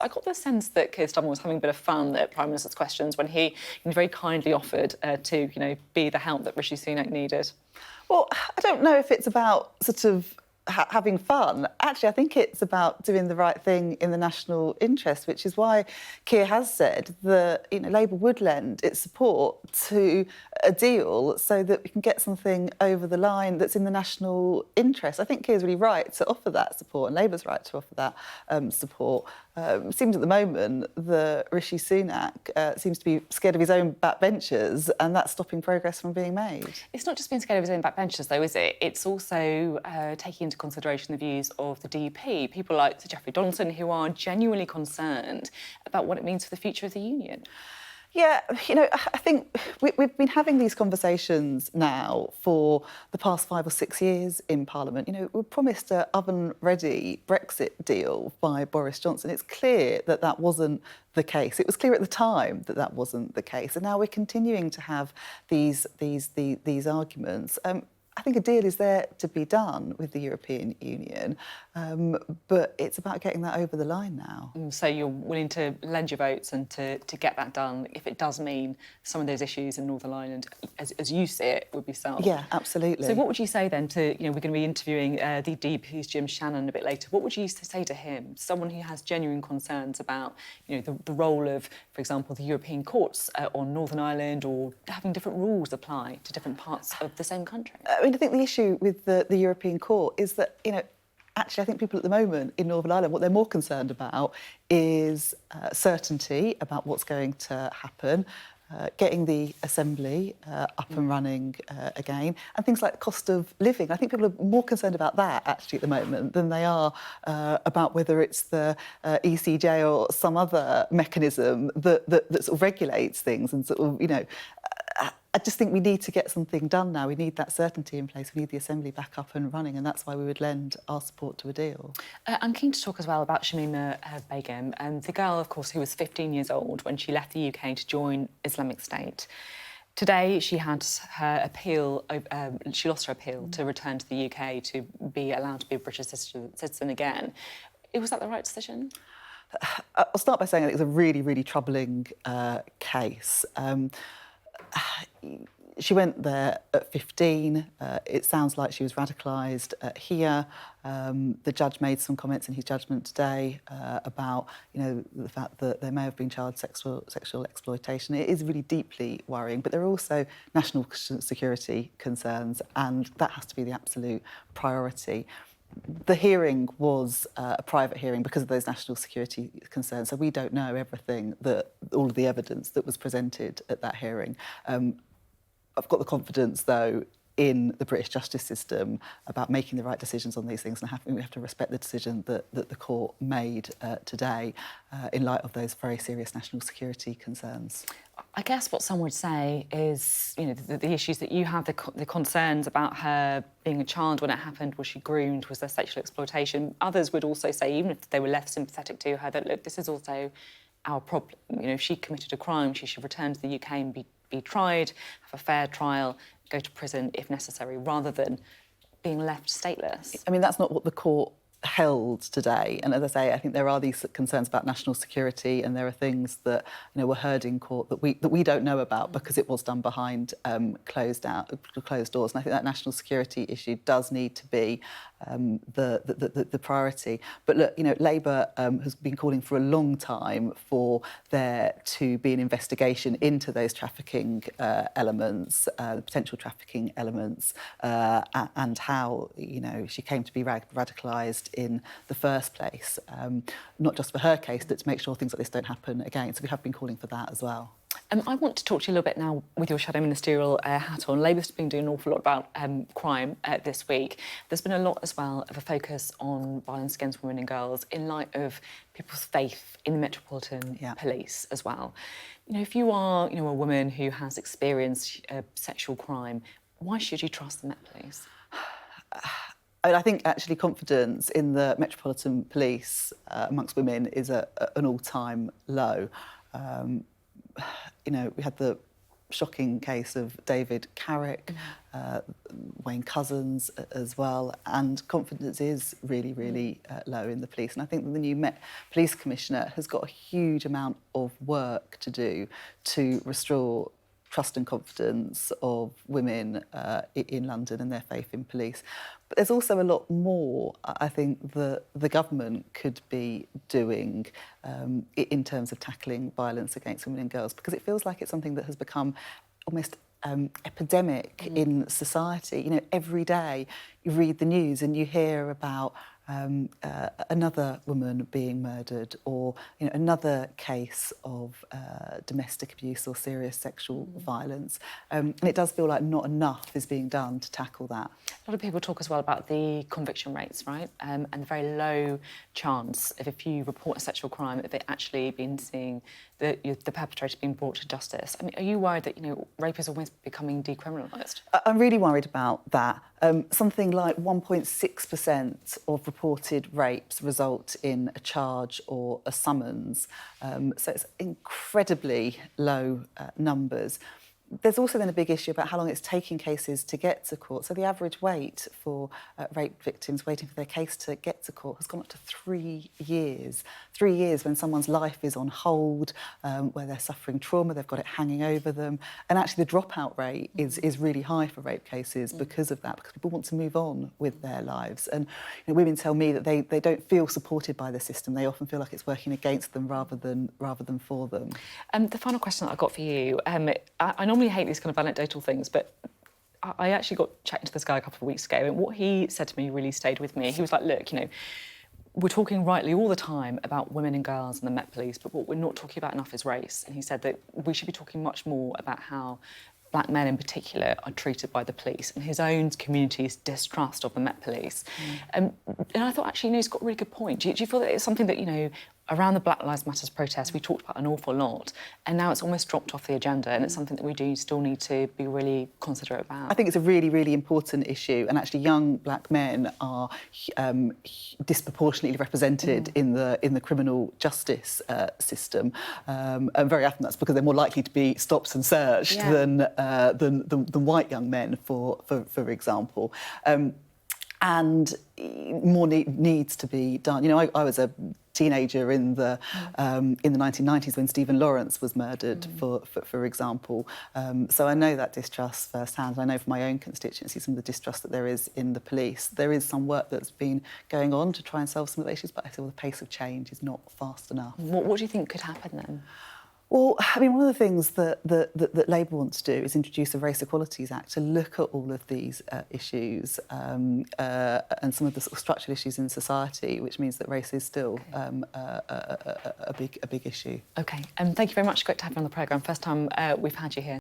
I got the sense that Keir Starmer was having a bit of fun at Prime Minister's questions when he very kindly offered to, be the help that Rishi Sunak needed. Well, I don't know if it's about sort of having fun. Actually, I think it's about doing the right thing in the national interest, which is why Keir has said that Labour would lend its support to a deal so that we can get something over the line that's in the national interest. I think Keir's really right to offer that support, and Labour's right to offer that support. It seems at the moment that Rishi Sunak seems to be scared of his own backbenchers, and that's stopping progress from being made. It's not just being scared of his own backbenchers, though, is it? It's also taking into consideration the views of the DUP, people like Sir Geoffrey Donaldson, who are genuinely concerned about what it means for the future of the union. Yeah, I think we've been having these conversations now for the past 5 or 6 years in Parliament. We promised an oven-ready Brexit deal by Boris Johnson. It's clear that that wasn't the case. It was clear at the time that that wasn't the case, and now we're continuing to have these arguments. I think a deal is there to be done with the European Union, but it's about getting that over the line now. So you're willing to lend your votes and to get that done if it does mean some of those issues in Northern Ireland, as you see it, would be solved? Yeah, absolutely. So what would you say then to, we're going to be interviewing the DP's Jim Shannon a bit later. What would you say to him, someone who has genuine concerns about, the role of, for example, the European courts on Northern Ireland, or having different rules apply to different parts of the same country? I think the issue with the European Court is that, actually I think people at the moment in Northern Ireland, what they're more concerned about is certainty about what's going to happen, getting the Assembly up and running again, and things like cost of living. I think people are more concerned about that, actually, at the moment than they are about whether it's the ECJ or some other mechanism that sort of regulates things and sort of, I just think we need to get something done now. We need that certainty in place. We need the Assembly back up and running, and that's why we would lend our support to a deal. I'm keen to talk as well about Shamima Begum, the girl, of course, who was 15 years old when she left the UK to join Islamic State. Today, she had her appeal, she lost her appeal to return to the UK to be allowed to be a British citizen again. Was that the right decision? I'll start by saying that it was a really, really troubling case. She went there at 15. It sounds like she was radicalised here. The judge made some comments in his judgment today about, the fact that there may have been child sexual exploitation. It is really deeply worrying, but there are also national security concerns, and that has to be the absolute priority. The hearing was a private hearing because of those national security concerns, so we don't know everything, all of the evidence that was presented at that hearing. I've got the confidence, though, in the British justice system about making the right decisions on these things, and we have to respect the decision that the court made today in light of those very serious national security concerns. I guess what some would say is, the issues that you have, the concerns about her being a child when it happened. Was she groomed? Was there sexual exploitation? Others would also say, even if they were less sympathetic to her, that, look, this is also our problem. If she committed a crime, she should return to the UK and be tried, have a fair trial, go to prison if necessary, rather than being left stateless. I mean, that's not what the court held today. And as I say, I think there are these concerns about national security, and there are things that were heard in court that we don't know about because it was done behind closed doors. And I think that national security issue does need to be the priority. But look, Labour has been calling for a long time for there to be an investigation into those trafficking elements, the potential trafficking elements, and how she came to be radicalised in the first place, not just for her case, but to make sure things like this don't happen again. So we have been calling for that as well. I want to talk to you a little bit now with your shadow ministerial hat on. Labour's been doing an awful lot about crime this week. There's been a lot as well of a focus on violence against women and girls in light of people's faith in the Metropolitan Police as well. If you are a woman who has experienced sexual crime, why should you trust the Met Police? I think actually confidence in the Metropolitan Police amongst women is at an all-time low. We had the shocking case of David Carrick, Wayne Couzens as well, and confidence is really, really low in the police. And I think that the new Met Police Commissioner has got a huge amount of work to do to restore trust and confidence of women in London and their faith in police. But there's also a lot more I think the government could be doing in terms of tackling violence against women and girls, because it feels like it's something that has become almost epidemic in society. You know, every day you read the news and you hear about another woman being murdered, or another case of domestic abuse or serious sexual violence, and it does feel like not enough is being done to tackle that. A lot of people talk as well about the conviction rates, right, and the very low chance of, if you report a sexual crime, of it actually being seeing the perpetrator being brought to justice. I mean, are you worried that rape is almost becoming decriminalised? I'm really worried about that. Something like 1.6% of reported rapes result in a charge or a summons. So it's incredibly low numbers. There's also then a big issue about how long it's taking cases to get to court. So the average wait for rape victims waiting for their case to get to court has gone up to 3 years. 3 years when someone's life is on hold, where they're suffering trauma, they've got it hanging over them. And actually the dropout rate is really high for rape cases because of that, because people want to move on with their lives. And women tell me that they don't feel supported by the system. They often feel like it's working against them rather than for them. The final question that I've got for you, I normally hate these kind of anecdotal things, but I actually got chatting to this guy a couple of weeks ago, and what he said to me really stayed with me. He was like, look, we're talking rightly all the time about women and girls and the Met Police, but what we're not talking about enough is race. And he said that we should be talking much more about how black men in particular are treated by the police, and his own community's distrust of the Met Police. And I thought, actually, he's got a really good point. Do you feel that it's something that, around the Black Lives Matter protests, we talked about an awful lot, and now it's almost dropped off the agenda, and it's something that we do still need to be really considerate about? I think it's a really, really important issue, and actually young black men are disproportionately represented in the criminal justice system, and very often that's because they're more likely to be stopped and searched than white young men, for example. And more needs to be done. I was a teenager in the 1990s when Stephen Lawrence was murdered, for example. So I know that distrust firsthand. I know from my own constituency some of the distrust that there is in the police. There is some work that's been going on to try and solve some of the issues, but I feel the pace of change is not fast enough. What do you think could happen then? Well, I mean, one of the things that Labour wants to do is introduce a Race Equalities Act to look at all of these issues and some of the sort of structural issues in society, which means that race is still a big issue. OK, thank you very much. Great to have you on the programme. First time we've had you here.